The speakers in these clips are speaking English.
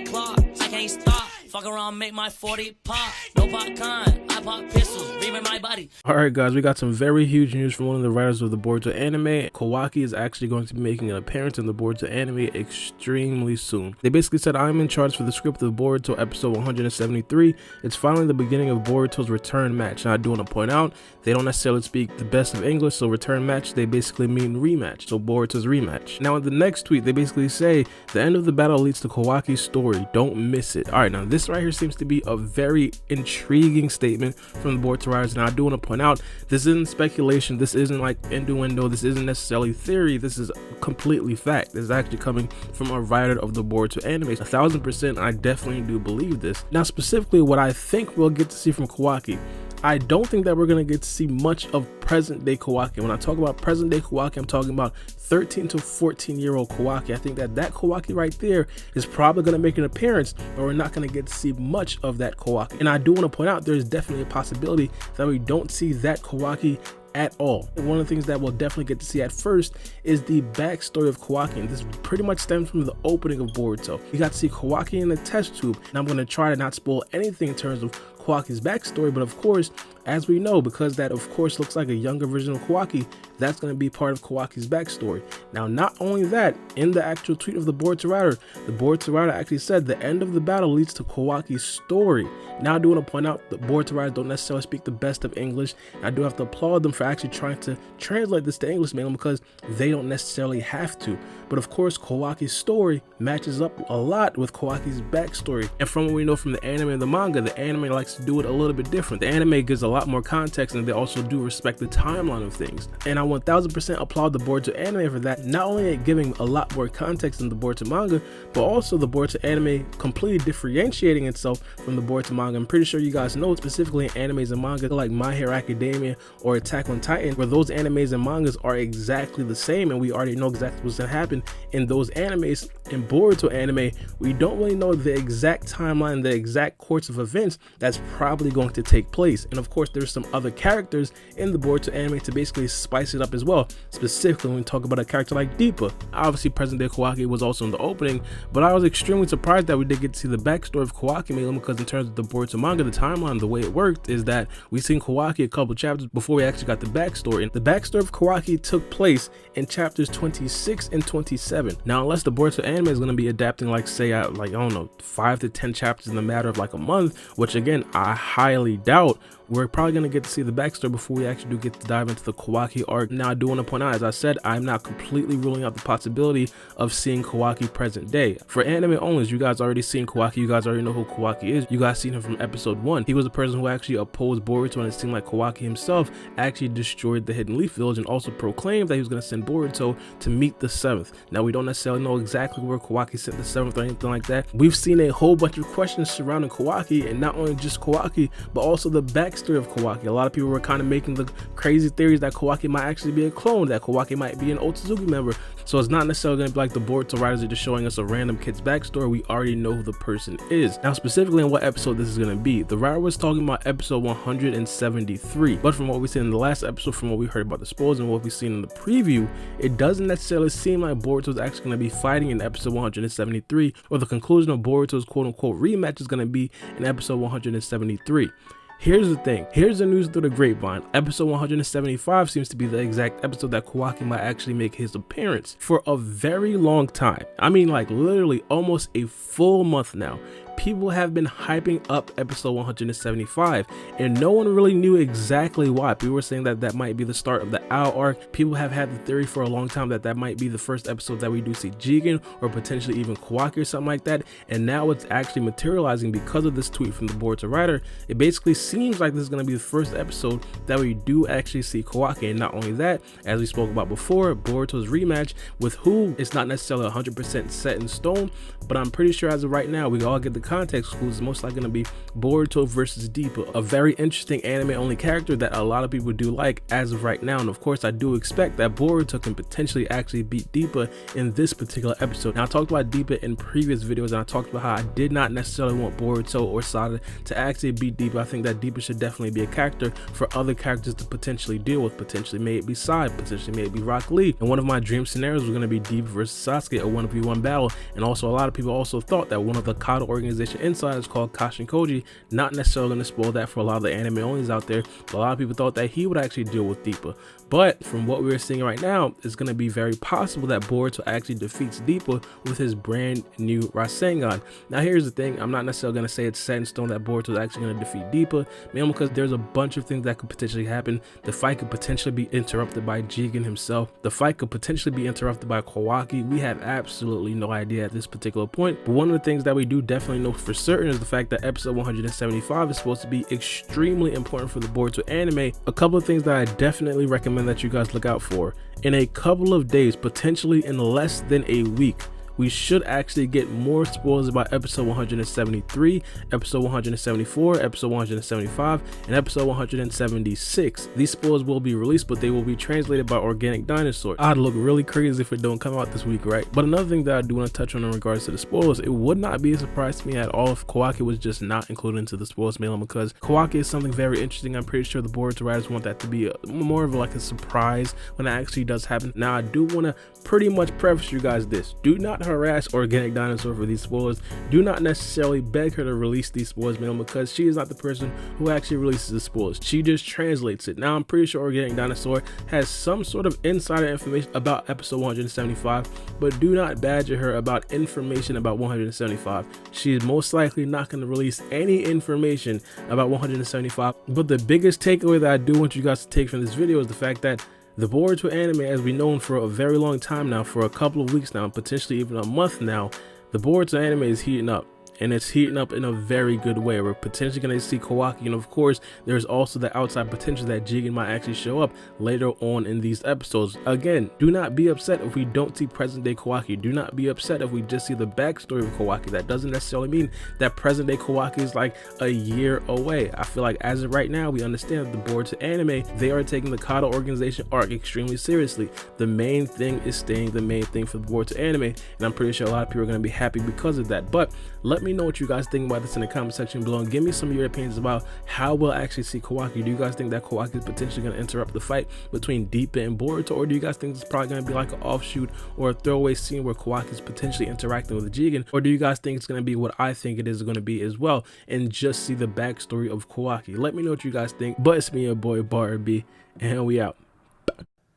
like clock. I can't stop. Fuck around, make my 40 pop. No popcorn, I pop pistols, reaming my body. Alright guys, we got some very huge news from one of the writers of the Boruto anime. Kawaki is actually going to be making an appearance in the Boruto anime extremely soon. They basically said, I'm in charge for the script of Boruto episode 173. It's finally the beginning of Boruto's return match. Now I do want to point out, they don't necessarily speak the best of English, so return match, they basically mean rematch. So Boruto's rematch. Now in the next tweet, they basically say, the end of the battle leads to Kawaki's story. Don't miss it. Alright, now this right here seems to be a very intriguing statement from the Boruto writers, and I do want to point out, this isn't speculation, this isn't like innuendo, this isn't necessarily theory, this is completely fact. This is actually coming from a writer of the Boruto anime. 1000% I definitely do believe this. Now specifically what I think we'll get to see from Kawaki, I don't think that we're going to get to see much of present day Kawaki. When I talk about present day Kawaki, I'm talking about 13 to 14-year-old Kawaki. I think that Kawaki right there is probably going to make an appearance, but we're not going to get to see much of that Kawaki. And I do want to point out, there's definitely a possibility that we don't see that Kawaki at all. And one of the things that we'll definitely get to see at first is the backstory of Kawaki, and this pretty much stems from the opening of Boruto. We got to see Kawaki in the test tube, and I'm going to try to not spoil anything in terms of Kawaki's backstory, but of course, as we know, because that of course looks like a younger version of Kawaki, that's going to be part of Kawaki's backstory. Now not only that, in the actual tweet of the Boruto writer actually said the end of the battle leads to Kawaki's story. Now I do want to point out that Boruto writers don't necessarily speak the best of English. I do have to applaud them for actually trying to translate this to English, mainly because they don't necessarily have to. But of course, Kawaki's story matches up a lot with Kawaki's backstory. And from what we know from the anime and the manga, the anime likes to do it a little bit different. The anime gives a lot more context, and they also do respect the timeline of things. And I 1000% applaud the Boruto anime for that, not only giving a lot more context than the Boruto manga, but also the Boruto anime completely differentiating itself from the Boruto manga. I'm pretty sure you guys know, specifically in animes and manga like My Hero Academia or Attack on Titan, where those animes and mangas are exactly the same, and we already know exactly what's going to happen in those animes. In Boruto anime, we don't really know the exact timeline, the exact course of events that's probably going to take place. And of course, there's some other characters in the Boruto anime to basically spice it up as well. Specifically, when we talk about a character like Deepa. Obviously, present day Kawaki was also in the opening, but I was extremely surprised that we did get to see the backstory of Kawaki, mainly because in terms of the Boruto manga, the timeline, the way it worked is that we seen Kawaki a couple chapters before we actually got the backstory. And the backstory of Kawaki took place in chapters 26 and 27. Now, unless the Boruto anime is going to be adapting, like say, I don't know, 5 to 10 chapters in a matter of like a month, which again, I highly doubt, we're probably going to get to see the backstory before we actually do get to dive into the Kawaki arc. Now, I do want to point out, as I said, I'm not completely ruling out the possibility of seeing Kawaki present day. For anime owners, you guys already seen Kawaki, you guys already know who Kawaki is. You guys seen him from episode 1. He was the person who actually opposed Boruto, and it seemed like Kawaki himself actually destroyed the Hidden Leaf Village and also proclaimed that he was going to send Boruto to meet the 7th. Now, we don't necessarily know exactly where Kawaki sent the 7th or anything like that. We've seen a whole bunch of questions surrounding Kawaki, and not only just Kawaki, but also the backstory of Kawaki. A lot of people were kind of making the crazy theories that Kawaki might actually be a clone, that Kawaki might be an Otsutsuki member. So it's not necessarily going to be like the Boruto writers are just showing us a random kid's backstory. We already know who the person is. Now, specifically in what episode this is going to be, the writer was talking about episode 173. But from what we seen in the last episode, from what we heard about the spoilers and what we've seen in the preview, it doesn't necessarily seem like Boruto is actually going to be fighting in episode 173, or the conclusion of Boruto's quote-unquote rematch is going to be in episode 173. Here's the thing, here's the news through the grapevine. Episode 175 seems to be the exact episode that Kawaki might actually make his appearance. For a very long time, I mean like literally almost a full month now, people have been hyping up episode 175, and no one really knew exactly why. People were saying that that might be the start of the Owl arc. People have had the theory for a long time that that might be the first episode that we do see Jigen, or potentially even Kawaki or something like that, and now it's actually materializing because of this tweet from the Boruto writer. It basically seems like this is going to be the first episode that we do actually see Kawaki. And not only that, as we spoke about before, Boruto's rematch with who, it's not necessarily 100% set in stone, but I'm pretty sure as of right now we all get the context clues, is most likely going to be Boruto versus Deepa, a very interesting anime only character that a lot of people do like as of right now. And of course, I do expect that Boruto can potentially actually beat Deepa in this particular episode. Now, I talked about Deepa in previous videos, and I talked about how I did not necessarily want Boruto or Sada to actually beat Deepa. I think that Deepa should definitely be a character for other characters to potentially deal with. Potentially, may it be Side, potentially may it be Rock Lee. And one of my dream scenarios was going to be Deepa versus Sasuke, a 1v1 battle. And also, a lot of people also thought that one of the Kado organization insiders called Kashin Koji, not necessarily going to spoil that for a lot of the anime onlys out there, but a lot of people thought that he would actually deal with Deepa. But from what we're seeing right now, it's going to be very possible that Boruto actually defeats Deepa with his brand new Rasengan. Now, here's the thing. I'm not necessarily going to say it's set in stone that Boruto is actually going to defeat Deepa, mainly because there's a bunch of things that could potentially happen. The fight could potentially be interrupted by Jigen himself. The fight could potentially be interrupted by Kawaki. We have absolutely no idea at this particular point. But one of the things that we do definitely know for certain is the fact that episode 175 is supposed to be extremely important for the Boruto anime. A couple of things that I definitely recommend that you guys look out for. In a couple of days, potentially in less than a week, we should actually get more spoilers about episode 173, episode 174, episode 175, and episode 176. These spoilers will be released, but they will be translated by Organic Dinosaur. I'd look really crazy if it don't come out this week, right? But another thing that I do want to touch on in regards to the spoilers, it would not be a surprise to me at all if Kawaki was just not included into the spoilers mail, because Kawaki is something very interesting. I'm pretty sure the Boruto writers want that to be more of like a surprise when it actually does happen. Now, I do want to pretty much preface you guys this: do not harass Organic Dinosaur for these spoilers. Do not necessarily beg her to release these spoilers, man, because she is not the person who actually releases the spoilers. She just translates it. Now, I'm pretty sure Organic Dinosaur has some sort of insider information about episode 175, but do not badger her about information about 175. She is most likely not going to release any information about 175. But the biggest takeaway that I do want you guys to take from this video is the fact that the Boruto anime, as we've known for a very long time now, for a couple of weeks now, potentially even a month now, the Boruto anime is heating up. And it's heating up in a very good way. We're potentially going to see Kawaki, and of course, there's also the outside potential that Jigen might actually show up later on in these episodes. Again, do not be upset if we don't see present day Kawaki. Do not be upset if we just see the backstory of Kawaki. That doesn't necessarily mean that present day Kawaki is like a year away. I feel like as of right now, we understand that the Boruto anime, they are taking the Kado organization arc extremely seriously. The main thing is staying the main thing for the Boruto anime, and I'm pretty sure a lot of people are going to be happy because of that. But let me know what you guys think about this in the comment section below, and give me some of your opinions about how we'll actually see Kawaki. Do you guys think that Kawaki is potentially going to interrupt the fight between Deepa and Boruto, or do you guys think it's probably going to be like an offshoot or a throwaway scene where Kawaki is potentially interacting with Jigen, or do you guys think it's going to be what I think it is going to be as well, and just see the backstory of Kawaki? Let me know what you guys think. But it's me, your boy Bar B, and we out.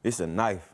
It's a knife.